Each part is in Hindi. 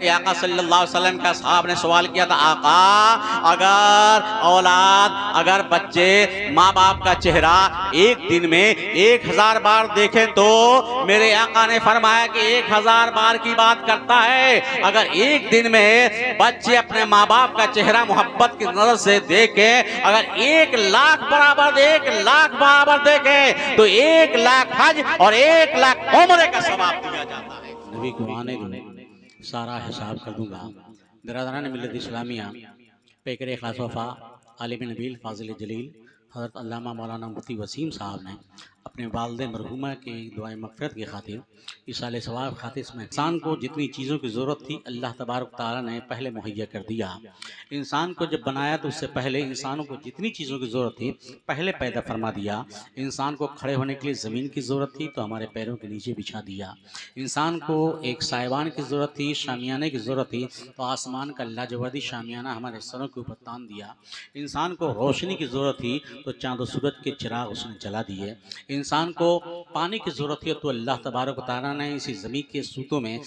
कि आका सल्लल्लाहु अलैहि वसल्लम का साहब ने सवाल किया था, आका अगर औलाद अगर बच्चे माँ बाप का चेहरा एक दिन में 1000 बार देखें तो मेरे आका ने फरमाया कि 1000 बार की बात करता है। अगर एक दिन में बच्चे अपने माँ बाप का चेहरा मोहब्बत की नजर से देखे, अगर 1 लाख बराबर देखे तो 1 लाख हज और 1 लाख उम्रे का सवाब दिया जाता है। नबी को आने दो, सारा हिसाब कर दूंगा। बिरादरान मिल्लत इस्लामिया, पैकर इखलास वफा आलिम नबील फाजिल जलील हज़रत अल्लामा मौलाना मुफ्ती वसीम साहब ने अपने वालिद मरहुमा की दुआए मग़फ़िरत की खातिर इसाले सवाब खातिर इसमें इंसान को जितनी चीज़ों की ज़रूरत थी अल्लाह तबारक तआला ने पहले मुहैया कर दिया। इंसान को जब बनाया तो उससे पहले इंसानों को जितनी चीज़ों की ज़रूरत थी पहले पैदा फरमा दिया। इंसान को खड़े होने के लिए ज़मीन की ज़रूरत थी तो हमारे पैरों के नीचे बिछा दिया। इंसान को एक साइबान की ज़रूरत थी, शामियाने की ज़रूरत थी तो आसमान का लाजवाबी शामियाना हमारे सरों के ऊपर तान दिया। इंसान को रोशनी की ज़रूरत थी तो चाँद और सूरज के चिराग उसने जला दिए। इंसान को पानी की ज़रूरत है तो अल्लाह तबारक व तआला ने इसी ज़मीन के सूतों में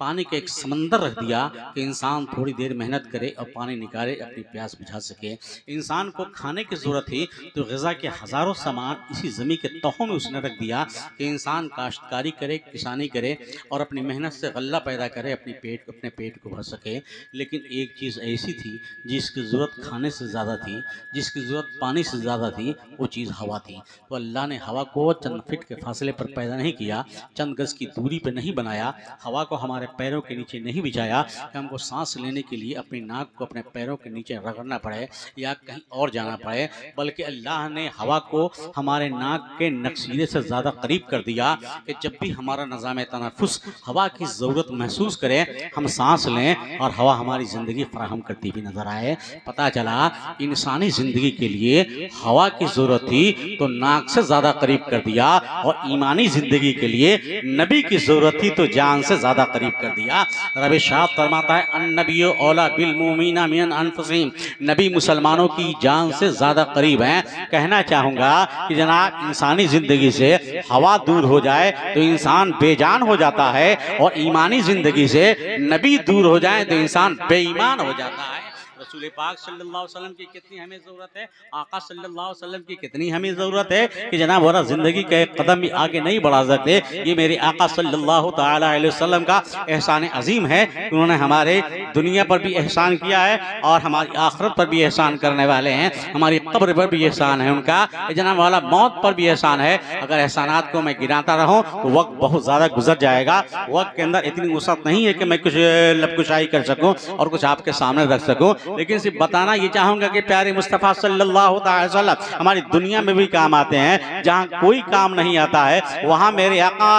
पानी का एक समंदर रख दिया कि इंसान थोड़ी देर मेहनत करे और पानी निकाले, अपनी प्यास बुझा सके। इंसान को खाने की ज़रूरत थी तो ग़िज़ा के हज़ारों सामान इसी ज़मीन के तहों में उसने रख दिया कि इंसान काश्तकारी करे, किसानी करे और अपनी मेहनत से गल्ला पैदा करे, अपने पेट को भर सके। लेकिन एक चीज़ ऐसी थी जिसकी ज़रूरत खाने से ज़्यादा थी, जिसकी ज़रूरत पानी से ज़्यादा थी, वो चीज़ हवा थी। तो अल्लाह ने हवा को चंद फिट के फासले पर पैदा नहीं किया, चंद गज़ की दूरी पर नहीं बनाया, हवा को हमारे पैरों के नीचे नहीं बिछाया कि हमको सांस लेने के लिए अपनी नाक को अपने पैरों के नीचे रगड़ना पड़े या कहीं और जाना पड़े, बल्कि अल्लाह ने हवा को हमारे नाक के नक्शीरे से ज़्यादा करीब कर दिया कि जब भी हमारा निज़ाम तनफ़ुस हवा की ज़रूरत महसूस करे हम सांस लें और हवा हमारी ज़िंदगी फराहम करती हुई नज़र आए। पता चला इंसानी ज़िंदगी के लिए हवा की ज़रूरत थी तो नाक से ज़्यादा करीब कर दिया, और ईमानी ज़िंदगी के लिए नबी की ज़रूरत थी तो जान से ज़्यादा करीब कर दिया। रब इरशाद फरमाता है अन्नबी औला बिल मुमिनीना मिन अनफुसिहिम, नबी मुसलमानों की जान से ज़्यादा करीब हैं। कहना चाहूँगा कि जनाब इंसानी ज़िंदगी से हवा दूर हो जाए तो इंसान बेजान हो जाता है, और ईमानी ज़िंदगी से नबी दूर हो जाए तो इंसान बेईमान हो जाता है। रसूल पाक सल्लल्लाहु अलैहि वसल्लम की कितनी हमें ज़रूरत है, आका सल्लल्लाहु अलैहि वसल्लम की कितनी हमें ज़रूरत है कि जनाब वरा ज़िंदगी का एक कदम भी आगे नहीं बढ़ा सकते। ये मेरे आका सल्लल्लाहु ताला अलैहि वसल्लम का एहसान अजीम है। उन्होंने हमारे दुनिया पर भी एहसान किया है और हमारी आखिरत पर भी एहसान करने वाले हैं, हमारी कब्र पर भी एहसान है उनका, जनाब वाला मौत पर भी एहसान है। अगर एहसानात को मैं गिनाता रहूँ तो वक्त बहुत ज़्यादा गुजर जाएगा। वक्त के अंदर इतनी वसअत नहीं है कि मैं कुछ लबकुशाई कर सकूँ और कुछ आपके सामने रख सकूँ, लेकिन सिर्फ बताना ये चाहूँगा कि प्यारे मुस्तफ़ा सल्लल्लाहु अलैहि वसल्लम हमारी दुनिया में भी काम आते हैं, जहाँ कोई काम नहीं आता है वहाँ मेरे आका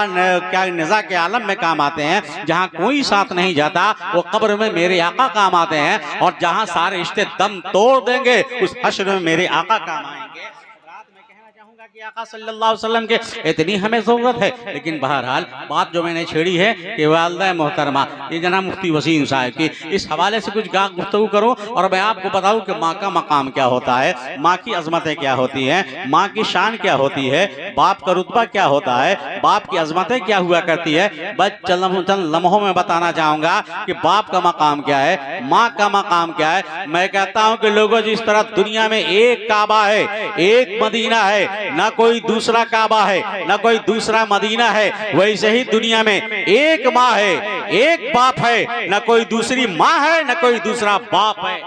क्या निज़ा के आलम में काम आते हैं, जहाँ कोई साथ नहीं जाता वो कब्र में मेरे आका काम आते हैं, और जहाँ सारे रिश्ते दम तोड़ देंगे उस हश्र में मेरे आका काम आएंगे। कि आका सल्लल्लाहु अलैहि वसल्लम के इतनी हमें ज़रूरत है। लेकिन बहरहाल बात जो मैंने छेड़ी है कि वालिदा मोहतरमा ये जनाब मुफ्ती वसीम साहब की इस हवाले से कुछ गुफ्तगू करूँ और मैं आपको बताऊँ कि माँ का मकाम क्या होता है, माँ की अजमतें क्या होती हैं, माँ की शान क्या होती है, बाप का रुतबा क्या होता है, बाप की अजमतें क्या हुआ करती है। बस चंद लम्हों में बताना चाहूँगा कि बाप का मकाम क्या है, माँ का मकाम क्या है। मैं कहता हूँ कि लोगों जिस तरह दुनिया में एक काबा है, एक मदीना है, ना कोई दूसरा काबा है ना कोई दूसरा मदीना है, वैसे ही दुनिया में एक माँ है, एक बाप है, ना कोई दूसरी माँ है ना कोई दूसरा बाप है।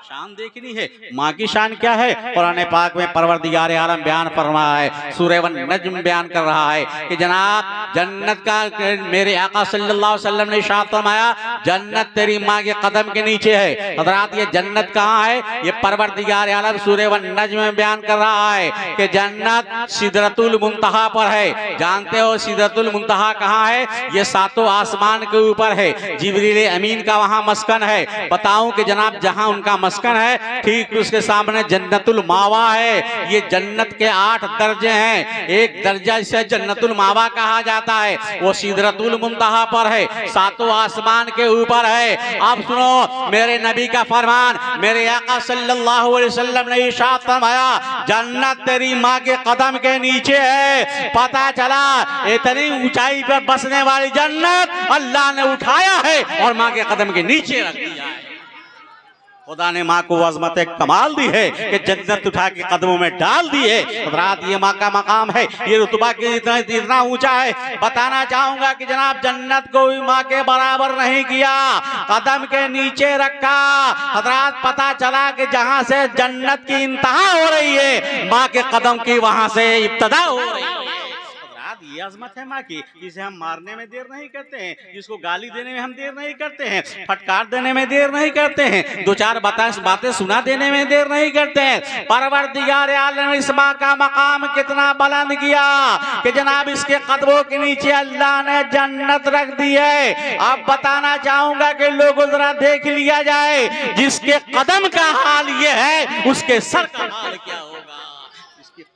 शान देखनी है, माँ की शान क्या है। कुरान पाक में परवरदिगार आलम बयान कर रहा है, सूरह वन नज्म बयान कर रहा है कि जनाब जन्नत का मेरे आका सल्लल्लाहु अलैहि वसल्लम ने इरशाद फरमाया जन्नत तेरी माँ के कदम के नीचे है। हज़रात ये जन्नत कहाँ है, ये परवरदिगार आलम सूरह वन नज्म में बयान कर रहा है कि जन्नत सिदरतुल मुंतहा पर है। जानते हो सिदरतुल मुंतहा कहाँ है, ये सातों आसमान के ऊपर है, जिब्रील अमीन का वहाँ मस्कन है। बताऊं कि जनाब जहाँ उनका मस्कन है, ठीक उसके सामने जन्नतुल मावा है। ये जन्नत के 8 दर्जे हैं। एक दर्जा इसे जन्नतुल मावा कहा जाता है, वो सिदरतुल मुंतहा पर है, 7 आसमान के ऊपर है। आप सुनो मेरे नबी का फरमान, मेरे आका सल्लल्लाहु अलैहि वसल्लम ने इरशाद फरमाया, जन्नत तेरी माँ के कदम के नीचे है। पता चला इतनी ऊंचाई पर बसने वाली जन्नत अल्लाह ने उठाया है और माँ के कदम के नीचे रख दिया है। खुदा ने माँ को अजमत कमाल दी है कि जन्नत उठा के कदमों में डाल दी है। रात ये माँ का मकाम है, ये रुतबा के इतना ऊंचा है। बताना चाहूंगा कि जनाब जन्नत को भी माँ के बराबर नहीं किया, कदम के नीचे रखा। हजरात पता चला कि जहां से जन्नत की इंतहा हो रही है, माँ के कदम की वहां से इब्तदा हो रही है। ये अजमत है माँ की, जिसे हम मारने में देर नहीं करते हैं, जिसको गाली देने में हम देर नहीं करते हैं, फटकार देने में देर नहीं करते हैं, 2-4 बातें सुना देने में देर नहीं करते हैं। परवरदिगार आलम इस माँ का मकाम कितना बुलंद किया कि जनाब इसके कदमों के नीचे अल्लाह ने जन्नत रख दी है। अब बताना चाहूंगा कि लोगों जरा देख लिया जाए, जिसके कदम का हाल ये है उसके सर का हाल क्या होगा।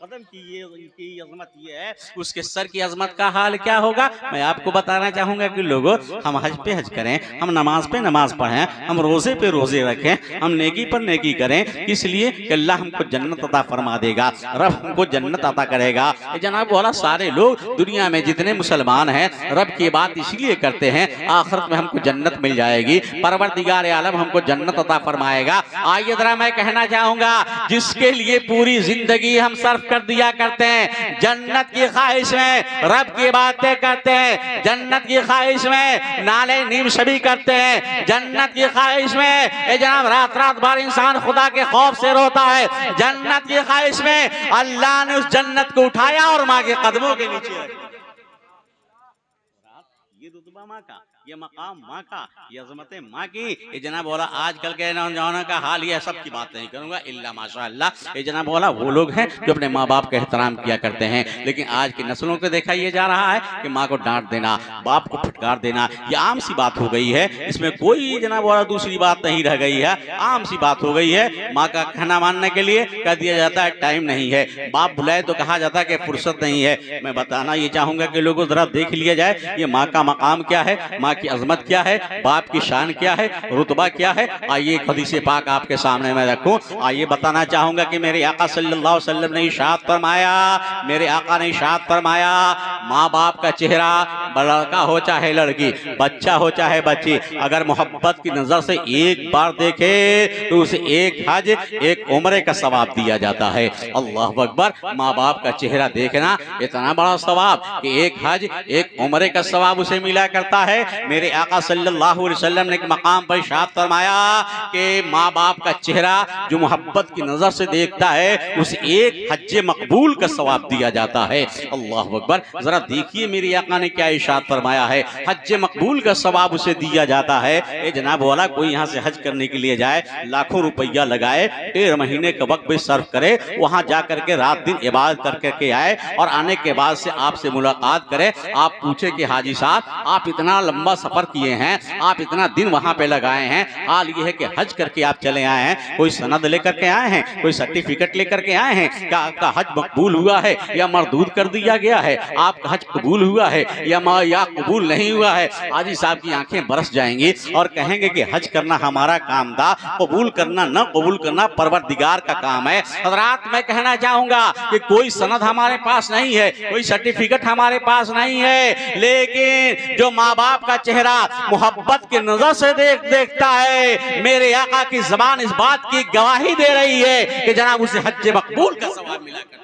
कदम की ये अजमत ये है, उसके सर की अजमत का हाल क्या होगा। मैं आपको बताना चाहूंगा कि लोगों हम हज पे हज करें, हम नमाज पे नमाज पढ़ें, हम रोजे पे रोजे रखें, हम नेकी पर नेकी करें, इसलिए कि अल्लाह हमको जन्नत अता फरमा देगा, रब हमको जन्नत अता करेगा। जनाब वाला सारे लोग दुनिया में जितने मुसलमान हैं रब की बात इसलिए करते हैं आखिरत में हमको जन्नत मिल जाएगी, परवरदिगार आलम हमको जन्नत अता फरमाएगा। आइए जरा मैं कहना चाहूंगा, जिसके लिए पूरी जिंदगी हम सर्फ कर दिया करते हैं, जन्नत की ख्वाहिश में रब की बातें करते हैं, जन्नत की ख्वाहिश में नाले नीम शबी करते हैं, जन्नत की ख्वाहिश में जनाब रात रात भर इंसान खुदा के खौफ से रोता है, जन्नत की ख्वाहिश में अल्लाह ने उस जन्नत को उठाया और माँ के कदमों के नीचे रखा। ये रुतबा माँ का, ये मकाम माँ का, ये अजमत माँ की। ये जनाब बोला आजकल के नौजवानों का हाल, ये सब की बात नहीं करूंगा इल्ला माशाअल्लाह। ये जनाब बोला वो लोग हैं जो अपने माँ बाप का एहतराम किया करते हैं, लेकिन आज की नस्लों को देखा ये जा रहा है कि माँ को डांट देना, बाप को फटकार देना, ये आम सी बात हो गई है। इसमें कोई जनाब बोला दूसरी बात नहीं रह गई है, आम सी बात हो गई है। माँ का कहना मानने के लिए कह दिया जाता है टाइम नहीं है, बाप बुलाए तो कहा जाता है कि फुर्सत नहीं है। मैं बताना ये चाहूंगा कि लोगों जरा देख लिया जाए ये माँ का मकाम क्या है, माँ की अजमत क्या है, बाप की शान क्या है, रुतबा क्या है। आइए हदीस पाक आपके सामने मैं रखूं। आइए बताना चाहूंगा कि मेरे आका सल्लल्लाहु अलैहि वसल्लम ने इरशाद फरमाया, मेरे आका ने इरशाद फरमाया, माँ बाप का चेहरा लड़का हो चाहे लड़की, बच्चा हो चाहे बच्ची, अगर मोहब्बत की नजर से एक बार देखे तो उसे एक हज एक उम्रे का सवाब दिया जाता है। अल्लाह अकबर। माँ बाप का चेहरा देखना इतना बड़ा सवाब कि एक हज एक उम्रे का सवाब उसे मिला करता है। मेरे आका सल्लल्लाहु अलैहि वसल्लम ने एक मकाम पर इरशाद फरमाया कि माँ बाप का चेहरा जो मोहब्बत की नजर से देखता है उसे एक हज मकबूल का सवाब दिया जाता है। अल्लाह अकबर। जरा देखिए मेरे आका ने क्या इरशाद फरमाया है, हज मकबूल का सवाब उसे दिया जाता है। ए जनाब वाला कोई यहाँ से हज करने के लिए जाए, लाखों रुपया लगाए, 1.5 महीने का वक्त भी सर्व करे, वहां जा करके रात दिन इबादत करके आए और आने के बाद से आपसे मुलाकात करे, आप पूछे कि हाजी साहब आप इतना लंबा सफर किए हैं, आप इतना दिन वहां पे लगाए हैं, हाल ये है कि हज करके आप चले आए हैं, कोई सनद लेकर के आए हैं, कोई सर्टिफिकेट लेकर के आए हैं, क्या आपका हज मकबूल हुआ है या मरदूद कर दिया गया है, आपका हज कबूल हुआ है या कबूल नहीं हुआ है। हाजी साहब की आंखें बरस जाएंगी और कहेंगे कि हज करना हमारा काम था, कबूल करना न कबूल करना परवरदिगार का काम है। हज़रात मैं कहना चाहूंगा कि कोई सनद हमारे पास नहीं है, कोई सर्टिफिकेट हमारे पास नहीं है, लेकिन जो माँ बाप का चेहरा मोहब्बत की नजर से देखता है, मेरे आका की ज़बान इस बात की गवाही दे रही है कि जनाब उसे हज मकबूल का सवाब मिला करता है।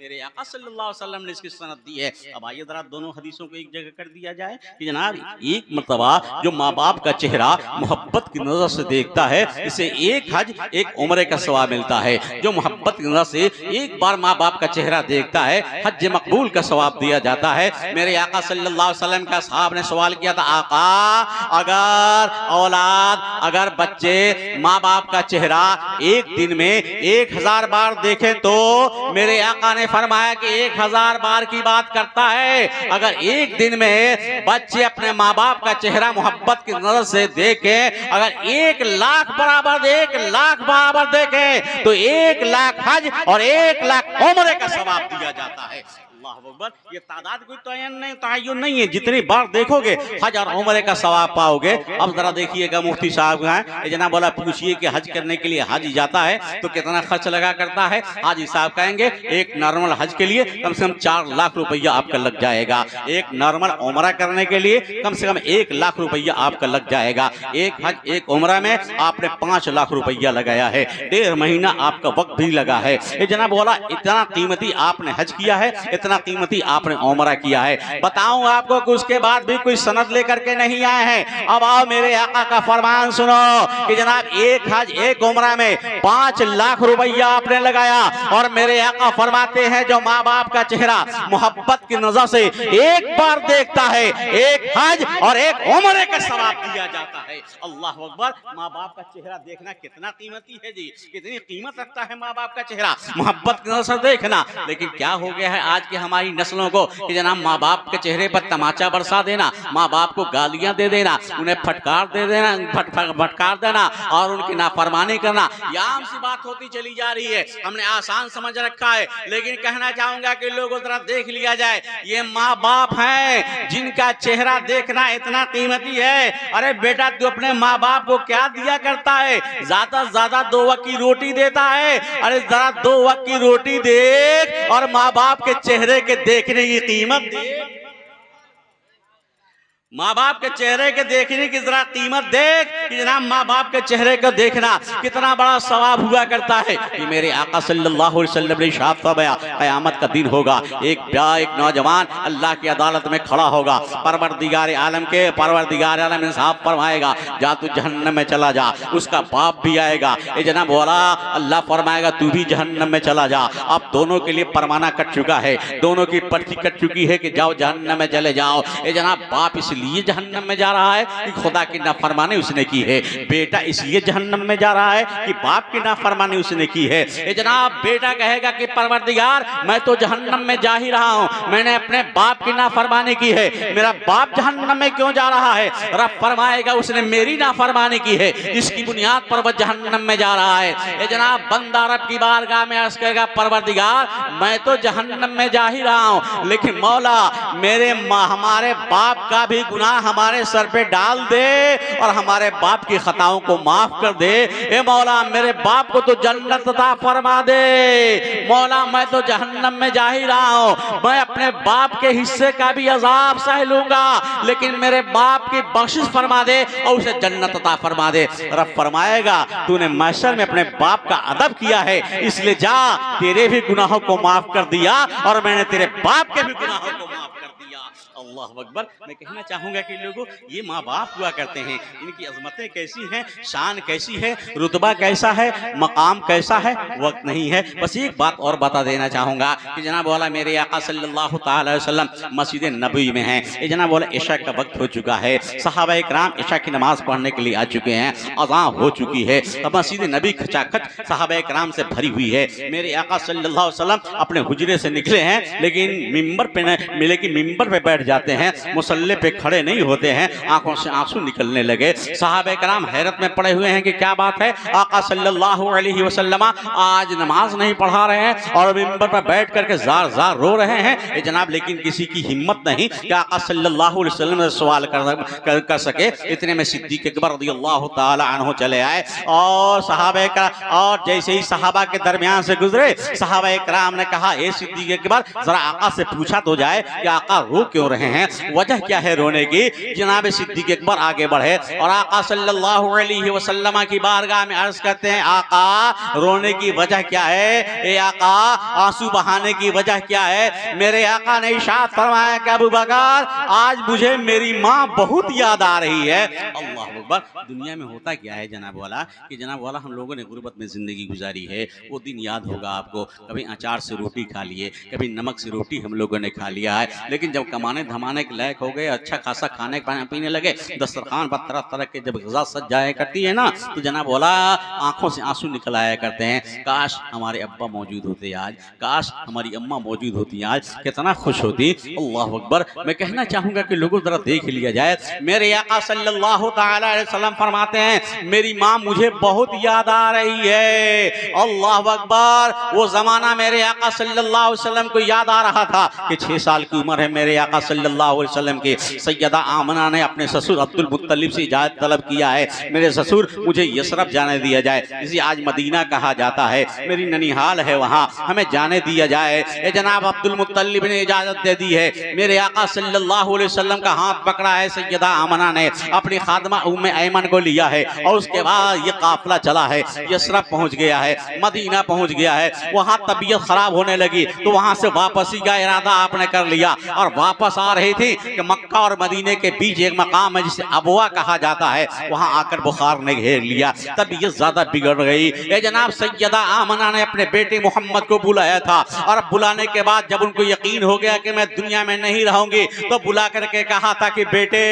मेरे आका सल्लल्लाहु अलैहि वसल्लम ने इसकी सनद दी है। अब आइए जरा दोनों हदीसों को एक जगह कर दिया जाए कि जनाब एक मर्तबा जो माँ बाप का चेहरा मोहब्बत की नजर से देखता है इसे एक हज एक उम्रे का सवाब मिलता है। जो मोहब्बत की नजर से एक बार माँ बाप का चेहरा देखता है हज मकबूल का सवाब दिया जाता है। मेरे आका सल्लल्लाहु अलैहि वसल्लम का साहब ने सवाल किया था, आका अगर बच्चे माँ बाप का चेहरा एक दिन में 1000 बार देखें तो मेरे आका ने फरमाया कि 1000 बार की बात करता है। अगर एक दिन में बच्चे अपने माँ बाप का चेहरा मोहब्बत की नजर से देखें, अगर 1 लाख बराबर देखें तो 1 लाख हज और 1 लाख उम्रे का सवाब दिया जाता है। अल्लाह अकबर। ये तादाद कोई तयन नहीं है, जितनी बार देखोगे हज और उम्रे का सवाब पाओगे। अब जरा देखिएगा मुफ्ती साहब हैं, जना बोला पूछिए कि हज करने के लिए हाजी जाता है तो कितना खर्च लगा करता है। हाजी साहब कहेंगे एक नॉर्मल हज के लिए कम से कम 4 लाख रुपया आपका लग जाएगा। एक नॉर्मल उम्रा करने के लिए कम से कम 1 लाख रुपया आपका लग जाएगा। एक हज एक उम्रा में आपने 5 लाख रुपया लगाया है, 1.5 महीना आपका वक्त भी लगा है। ये जना बोला इतना कीमती आपने हज किया है, इतना कीमती आपने उम्रा किया है। बताऊं आपको कि उसके बाद भी कोई सनद लेकर के नहीं आए हैं। अब आओ मेरे आका का फरमान सुनो कि जनाब एक हज एक उम्रा में 5 लाख रुपया आपने लगाया और मेरे आका फरमाते हैं जो माँ बाप का चेहरा मोहब्बत की नजर से एक बार देखता है, एक हज और एक उम्रे का सवाब दिया जाता है। अल्लाह अकबर। माँ बाप का चेहरा देखना कितना कीमती है जी, कितनी कीमत रखता है माँ बाप का चेहरा, मोहब्बत की नजर से देखना। लेकिन क्या हो गया है आज के हमारी नस्लों को कि जनाब माँ बाप के चेहरे पर तमाचा बरसा देना, माँ बाप को गालियां दे देना, उन्हें फटकार दे देना, फटकार देना और उनकी नाफरमानी करना, ये आम सी बात होती चली जा रही है। हमने आसान समझ रखा है। लेकिन कहना चाहूंगा कि लोगों तरह देख लिया जाए, ये माँ बाप हैं जिनका चेहरा देखना इतना कीमती है। अरे बेटा तू अपने माँ बाप को क्या दिया करता है? ज्यादा से ज्यादा 2 वक्त की रोटी देता है। अरे जरा 2 वक्त की रोटी देख और माँ बाप के चेहरे के देखने की कीमत देख, माँ बाप के चेहरे के देखने की जरा कीमत देख कि जनाब माँ बाप के चेहरे को देखना कितना बड़ा सवाब हुआ करता है। कि मेरे आका सल्लल्लाहु अलैहि वसल्लम ने इरशाद फरमाया क़यामत का दिन होगा, एक नौजवान अल्लाह की अदालत में खड़ा होगा, परवरदिगार आलम इंसाफ फरमाएगा जा तू जहन्नम में चला जा। उसका बाप भी आएगा, ये जनाब बोला अल्लाह फरमाएगा तू भी जहन्नम में चला जा। अब दोनों के लिए परवाना कट चुका है, दोनों की पर्ची कट चुकी है कि जाओ जहन्नम में चले जाओ। ये जनाब बाप इसलिए जहन्नम में जा रहा है कि खुदा की नाफरमानी उसने की है, बेटा इसलिए जहन्नम में जा रहा है कि बाप की नाफरमानी उसने की है। ये जनाब बेटा कहेगा कि परवरदिगार मैं तो जहन्नम में जा ही रहा हूं, मैंने अपने बाप की नाफरमानी की है, मेरा बाप जहन्नम में क्यों जा रहा है? रब फरमाएगा उसने मेरी नाफरमानी की है, इसकी बुनियाद पर वह जहन्नम में जा रहा है। ये जनाब बंदा रब की बारगाह में अर्ज कहेगा परवरदिगार मैं तो जहन्नम में जा ही रहा हूं, लेकिन मौला मेरे हमारे बाप का भी गुनाह हमारे सर पे डाल दे और हमारे बाप की खताओं को माफ कर दे। ए मौला मेरे बाप को तो जन्नत अता फरमा दे। मौला मैं तो जहन्नम में जा ही रहा हूं, मैं अपने बाप के हिस्से का भी अजाब सह लूंगा, लेकिन मेरे बाप की बख्शिश फरमा दे और उसे जन्नत अता फरमा दे। रब फरमाएगा तूने महशर में अपने बाप का अदब किया है, इसलिए जा तेरे भी गुनाहों को माफ कर दिया और मैंने तेरे बाप के भी गुनाहों को माफ कर दिया। अल्लाह अकबर। मैं कहना चाहूंगा कि लोगों ये माँ बाप हुआ करते हैं, इनकी अजमतें कैसी हैं, शान कैसी है, रुतबा कैसा है, मकाम कैसा है, वक्त नहीं है। बस एक बात और बता देना चाहूंगा कि जनाब वाला मेरे आका सल्लल्लाहु ताला अलैहि वसल्लम मस्जिद नबवी में हैं। ये जनाब वाला इशा का वक्त हो चुका है, सहाबा इकराम इशा की नमाज पढ़ने के लिए आ चुके हैं, अज़ान हो चुकी है। अब मस्जिद नबी खचाखच सहाबा इकराम से भरी हुई है। मेरे आका सल्लल्लाहु अलैहि वसल्लम अपने हुजरे से निकले हैं, लेकिन मिंबर पे मिले कि मिंबर पे बैठ जाते हैं, मुसल्ले पे खड़े नहीं होते हैं, आंखों से आंसू निकलने लगे। सहाबा कराम हैरत में पड़े हुए हैं कि क्या बात है, आका सल्लल्लाहु अलैहि वसल्लम आज नमाज नहीं पढ़ा रहे हैं और मिंबर पर बैठ करके जार जार रो रहे हैं। ये जनाब लेकिन किसी की हिम्मत नहीं कि आका सल्लल्लाहु अलैहि वसल्लम से सवाल कर सके। इतने में सिद्दीक़ अकबर रज़ियल्लाहु ताला अन्हु चले आए और सहाबा का और जैसे ही सहाबा के दरमियान से गुजरे, सहाबा कराम ने कहा ए सिद्दीक़ अकबर जरा आका से पूछा तो जाए कि आका रो क्यों रहे हैं, वजह क्या है रोने की। जनाब सिद्दीक़ अकबर आगे बढ़े और आका सल्लल्लाहु अलैहि वसल्लम की बारगाह में अर्ज करते हैं आका रोने की वजह क्या है, ए आका आंसू बहाने की वजह क्या है। मेरे आका ने इरशाद फरमाया कि अबू बकर आज मुझे मेरी माँ बहुत याद आ रही है। अल्लाह अकबर। दुनिया में होता क्या है जनाब वाला कि जनाब वाला हम लोगों ने गुर्बत में जिंदगी गुजारी है, वो दिन याद होगा आपको, कभी अचार से रोटी खा लिए, कभी नमक से रोटी हम लोगों ने खा लिया है, लेकिन जब कमाने धमाने धमाने के लायक हो गए, अच्छा खासा खाने पीने लगे, दस्तरखान पर तरह तरह के जब ग़िज़ा सज जाया करती है ना, तो जनाब वाला आंखों से आंसू निकल आया करते हैं, काश हमारे अब्बा मौजूद होते आज, काश हमारी अम्मा मौजूद होती आज, कितना खुश होती। अल्लाह अकबर। मैं कहना चाहूँगा कि लोगों ज़रा देख लिया जाए, मेरे आका सल्लल्लाहु तआला अलैहि वसल्लम फरमाते हैं मेरी माँ मुझे बहुत याद आ रही है। अल्लाह अकबर। वो ज़माना मेरे आका सल्लल्लाहु अलैहि वसल्लम को याद आ रहा था कि 6 साल की उम्र है मेरे आका सल्लल्लाहु अलैहि वसल्लम की। सैयदा आमना ने अपने ससुर अब्दुल मुत्तलिब से इजाज़त तलब किया है, मेरे ससुर मुझे यसरब जाने दिया जाए, इसे आज मदीना कहा जाता है, मेरी ननिहाल है वहाँ, हमें जाने दिया जाए। ए जनाब अब्दुल मुत्तलिब ने इजाज़त दे दी है। मेरे आका सल्लल्लाहु अलैहि वसल्लम का हाथ पकड़ा है सैयदा आमना ने, अपनी खादमा उम्मे ऐमन को लिया है और उसके बाद ये काफिला चला है, यसरब पहुँच गया है, मदीना पहुँच गया है। वहाँ तबीयत खराब होने लगी तो वहाँ से वापसी का इरादा आपने कर लिया और वापस आ रही थी कि मक्का और मदीने के बीच एक मकाम है जिसे अबवा कहा जाता है, वहाँ आकर बुखार ने घेर लिया, तबीयत ज्यादा बिगड़ गई। ये जनाब सैयदा आमना ने अपने बेटे मोहम्मद को बुलाया था और बुलाने के बाद जब उनको यकीन हो गया कि मैं दुनिया में नहीं रहूंगी तो बुला करके कहा था कि बेटे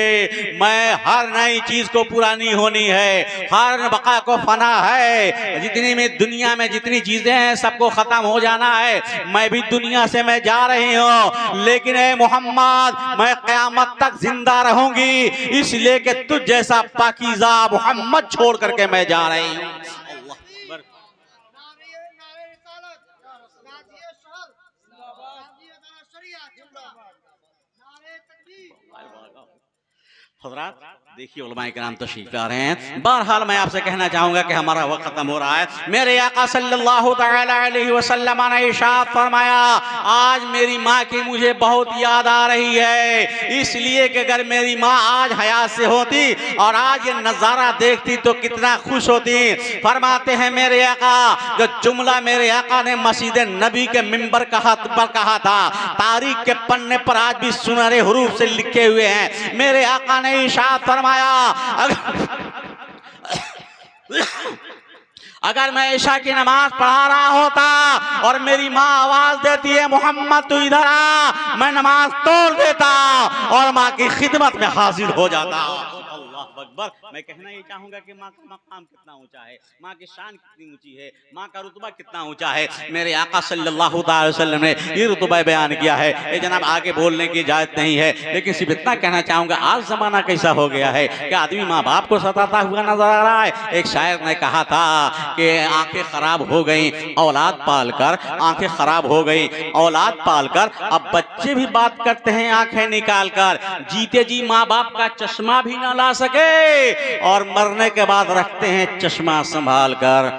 मैं हर नई चीज को पुरानी होनी है, हर बका को फना है, जितनी में दुनिया में जितनी चीजें हैं सबको खत्म हो जाना है, मैं भी दुनिया से मैं जा रही हूँ, लेकिन ए मोहम्मद मैं क़यामत तक जिंदा रहूंगी, इसलिए कि तुझ जैसा पाकीज़ा मोहम्मद छोड़ करके मैं जा रही हूँ। हज़रात देखिए उलमाए किराम तशरीफ ला रहे हैं। बहरहाल मैं आपसे कहना चाहूंगा कि हमारा वक्त खत्म हो रहा है। मेरे आका सल्लल्लाहु तआला अलैहि वसल्लम ने इरशाद फरमाया आज मेरी माँ की मुझे बहुत याद आ रही है, इसलिए कि अगर मेरी माँ आज हयात से होती और आज ये नज़ारा देखती तो कितना खुश होती। फरमाते हैं मेरे आका जो जुमला मेरे आका ने मस्जिद नबी के मिंबर पर कहा था, तारीख के पन्ने पर आज भी सुनहरे हुरूफ से लिखे हुए हैं। मेरे आका ने इरशाद फरमाया अगर मैं ईशा की नमाज पढ़ा रहा होता और मेरी माँ आवाज देती है मोहम्मद तू इधर आ, मैं नमाज तोड़ देता और माँ की खिदमत में हाजिर हो जाता। अकबर। मैं कहना ये चाहूंगा कि माँ का मकाम कितना ऊंचा है, माँ की शान कितनी ऊंची है, माँ का रुतबा कितना ऊंचा है। मेरे आका सल्लल्लाहु अलैहि वसल्लम ने ये रुतबा बयान किया है। ये जनाब आगे बोलने की इजाजत नहीं है, लेकिन सिर्फ इतना कहना चाहूंगा आज जमाना कैसा हो गया है कि आदमी माँ बाप को सताता हुआ नजर आ रहा है। एक शायर ने कहा था कि आंखें खराब हो गई औलाद पालकर, आंखें खराब हो गई औलाद पालकर, अब बच्चे भी बात करते हैं आंखें निकाल कर, जीते जी माँ बाप का चश्मा भी ना ला सके और मरने के बाद रखते हैं चश्मा संभाल कर।